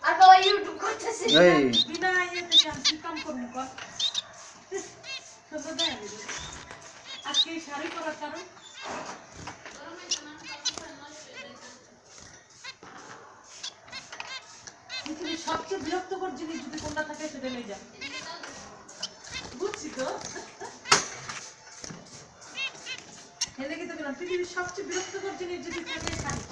আর বাবা ইউটিউব করতেছে এই বিনা ইয়েতে কেন কি কাম করবো কর আজকে শাড়ি পরার কারণ পৃথিবীর সবচেয়ে বিরক্তকর জিনিস যদি কোনটা থাকে সেটা নিয়ে যান বুঝছি তো এলে কিন্তু পৃথিবীর সবচেয়ে বিরক্তকর জিনিস যদি থাকে শাড়ি